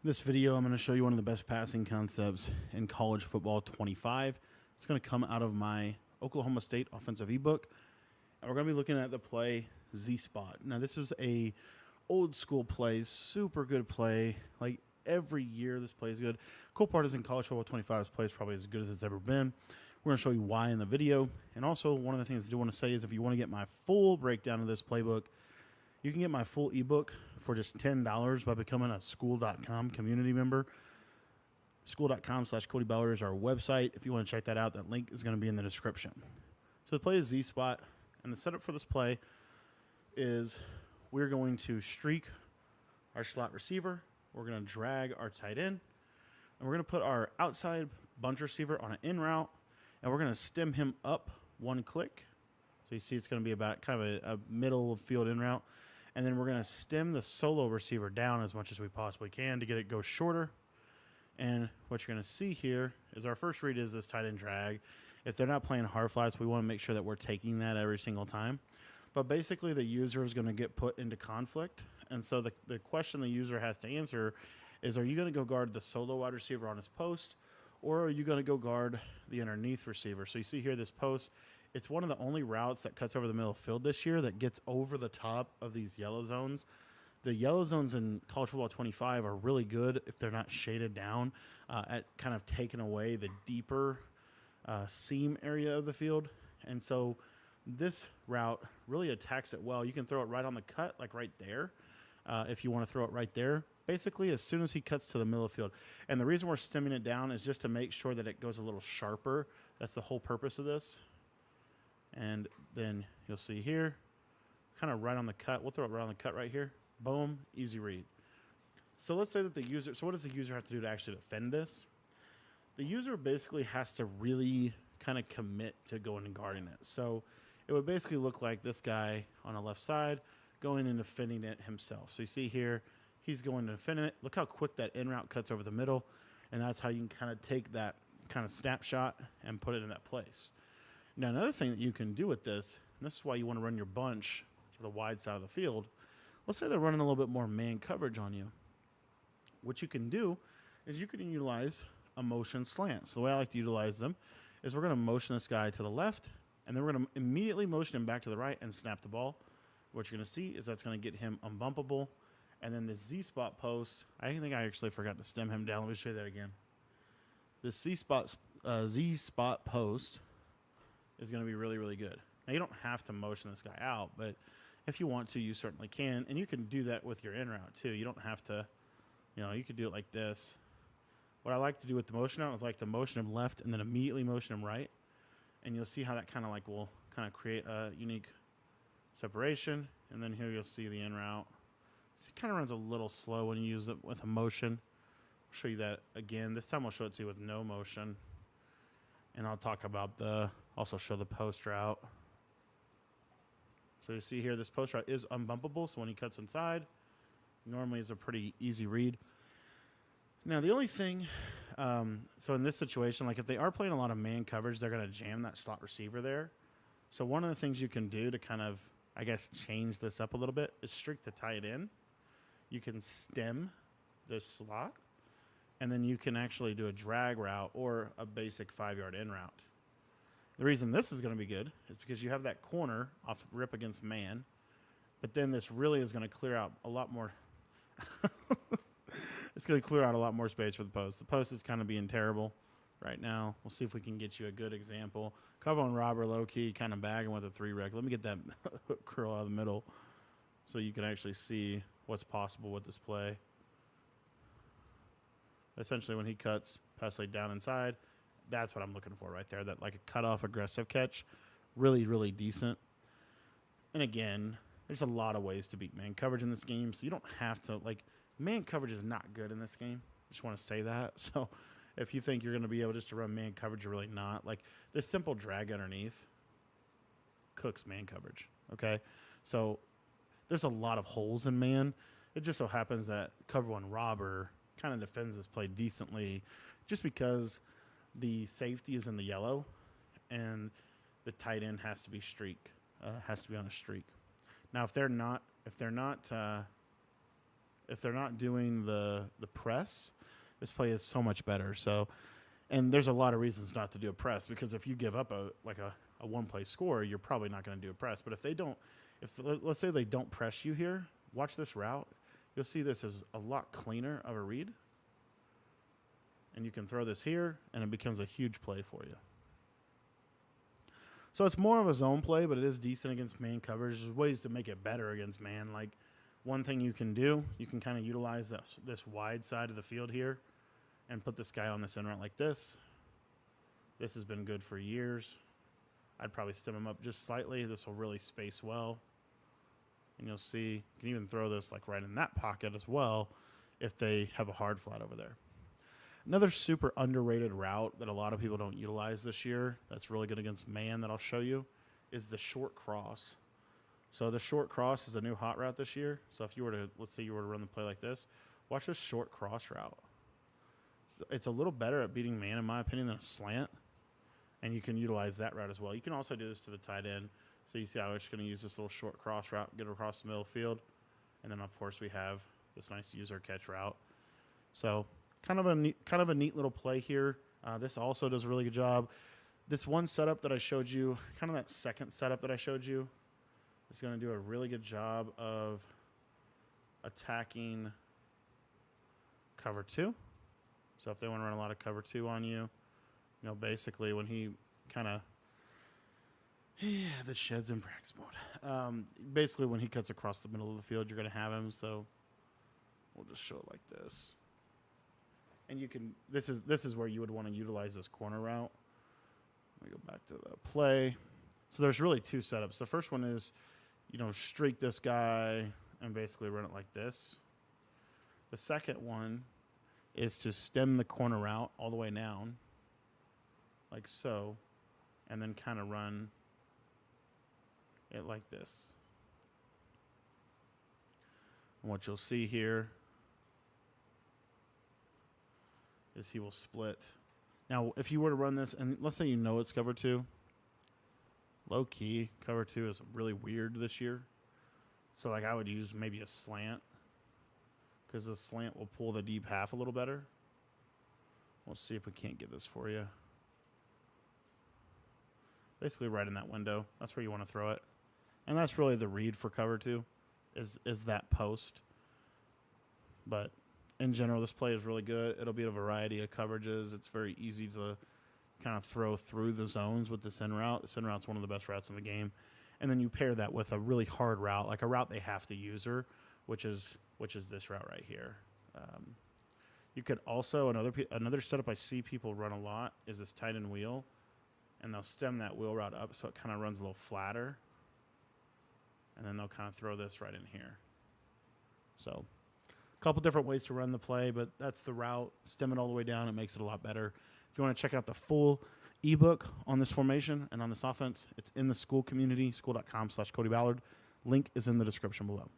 This video, I'm going to show you one of the best passing concepts in college football 25. It's going to come out of my Oklahoma State offensive ebook. And we're going to be looking at the play Z-Spot. Now, this is a old school play, super good play. Like every year, this play is good. Cool part is in college football 25, this play is probably as good as it's ever been. We're going to show you why in the video. And also, one of the things I do want to say is if you want to get my full breakdown of this playbook, you can get my full ebook for just $10 by becoming a school.com community member. School.com/Cody Ballard is our website. If you want to check that out, that link is going to be in the description. So the play is Z-Spot, and the setup for this play is we're going to streak our slot receiver. We're going to drag our tight end, and we're going to put our outside bunch receiver on an in route, and we're going to stem him up one click. So you see it's going to be about kind of a middle of field in route. And then we're going to stem the solo receiver down as much as we possibly can to get it go shorter. And what you're going to see here is our first read is this tight end drag. If they're not playing hard flats, we want to make sure that we're taking that every single time. But basically, the user is going to get put into conflict. And so the question the user has to answer is, are you going to go guard the solo wide receiver on his post, or are you going to go guard the underneath receiver? So you see here this post. It's one of the only routes that cuts over the middle of the field this year that gets over the top of these yellow zones. The yellow zones in college football 25 are really good if they're not shaded down at kind of taking away the deeper seam area of the field. And so this route really attacks it well. You can throw it right on the cut, like right there, if you want to throw it right there. Basically, as soon as he cuts to the middle of the field. And the reason we're stemming it down is just to make sure that it goes a little sharper. That's the whole purpose of this. And then you'll see here, kind of right on the cut. We'll throw it right on the cut right here. Boom, easy read. So let's say that the user, so what does the user have to do to actually defend this? The user basically has to really kind of commit to going and guarding it. So it would basically look like this guy on the left side going and defending it himself. So you see here, he's going to defend it. Look how quick that in route cuts over the middle. And that's how you can kind of take that kind of snapshot and put it in that place. Now, another thing that you can do with this, and this is why you want to run your bunch to the wide side of the field. Let's say they're running a little bit more man coverage on you. What you can do is you can utilize a motion slant. So the way I like to utilize them is we're going to motion this guy to the left, and then we're going to immediately motion him back to the right and snap the ball. What you're going to see is that's going to get him unbumpable. And then the Z-spot post, I think I actually forgot to stem him down. Let me show you that again. This Z-spot post is going to be really, really good. Now, you don't have to motion this guy out, but if you want to, you certainly can. And you can do that with your in route, too. You don't have to, you could do it like this. What I like to do with the motion out is I like to motion him left and then immediately motion him right. And you'll see how that kind of like will kind of create a unique separation. And then here you'll see the in route. So it kind of runs a little slow when you use it with a motion. I'll show you that again. This time I'll show it to you with no motion. And I'll talk about also show the post route. So you see here, this post route is unbumpable. So when he cuts inside, normally is a pretty easy read. Now, the only thing, so in this situation, like if they are playing a lot of man coverage, they're going to jam that slot receiver there. So one of the things you can do to kind of, I guess, change this up a little bit is streak the tight end. You can stem the slot. And then you can actually do a drag route or a basic 5-yard in route. The reason this is going to be good is because you have that corner off rip against man, but then this really is going to clear out a lot more. It's going to clear out a lot more space for the post. The post is kind of being terrible right now. We'll see if we can get you a good example. Cover on Robert low-key, kind of bagging with a 3-rec. Let me get that hook curl out of the middle so you can actually see what's possible with this play. Essentially, when he cuts, pass laid down inside, that's what I'm looking for right there. That like a cutoff aggressive catch, really, really decent. And again, there's a lot of ways to beat man coverage in this game, so you don't have to man coverage is not good in this game. Just want to say that. So if you think you're going to be able just to run man coverage, you're really not. Like this simple drag underneath cooks man coverage. Okay, so there's a lot of holes in man. It just so happens that cover one robber kind of defends this play decently just because the safety is in the yellow and the tight end has to be on a streak. Now, if they're not if they're not doing the press, this play is so much better. So, and there's a lot of reasons not to do a press, because if you give up a one play score, you're probably not going to do a press. But if they don't, let's say they don't press you here, watch this route. You'll see this is a lot cleaner of a read. And you can throw this here, and it becomes a huge play for you. So it's more of a zone play, but it is decent against man coverage. There's ways to make it better against man. Like, one thing you can do, you can kind of utilize this wide side of the field here and put this guy on this in route like this. This has been good for years. I'd probably stem him up just slightly. This will really space well. And you'll see, you can even throw this like right in that pocket as well if they have a hard flat over there. Another super underrated route that a lot of people don't utilize this year that's really good against man that I'll show you is the short cross. So the short cross is a new hot route this year. So if you were to, let's say you were to run the play like this, watch this short cross route. So it's a little better at beating man, in my opinion, than a slant. And you can utilize that route as well. You can also do this to the tight end. So you see how I'm just going to use this little short cross route, get across the middle of the field. And then, of course, we have this nice user catch route. So kind of a neat little play here. This also does a really good job. This one setup that I showed you, kind of that second setup that I showed you, is going to do a really good job of attacking cover 2. So if they want to run a lot of cover 2 on you, you know, basically when he kind of, the shed's in practice mode. Basically when he cuts across the middle of the field, you're going to have him. So we'll just show it like this. And you can, this is where you would want to utilize this corner route. Let me go back to the play. So there's really two setups. The first one is, you know, streak this guy and basically run it like this. The second one is to stem the corner route all the way down, like so, and then kind of run it like this. And what you'll see here is he will split. Now, if you were to run this, and let's say you know it's cover 2, low key, cover 2 is really weird this year. So, like, I would use maybe a slant, because the slant will pull the deep half a little better. We'll see if we can't get this for you. Basically right in that window. That's where you want to throw it. And that's really the read for cover 2, is that post. But in general, this play is really good. It'll be a variety of coverages. It's very easy to kind of throw through the zones with this in route. This in route's one of the best routes in the game. And then you pair that with a really hard route, like a route they have to user, which is this route right here. You could also, another setup I see people run a lot is this tight end wheel. And they'll stem that wheel route up so it kind of runs a little flatter. And then they'll kind of throw this right in here. So a couple different ways to run the play, but that's the route. Stem it all the way down. It makes it a lot better. If you want to check out the full ebook on this formation and on this offense, it's in the Skool community, skool.com/Cody Ballard. Link is in the description below.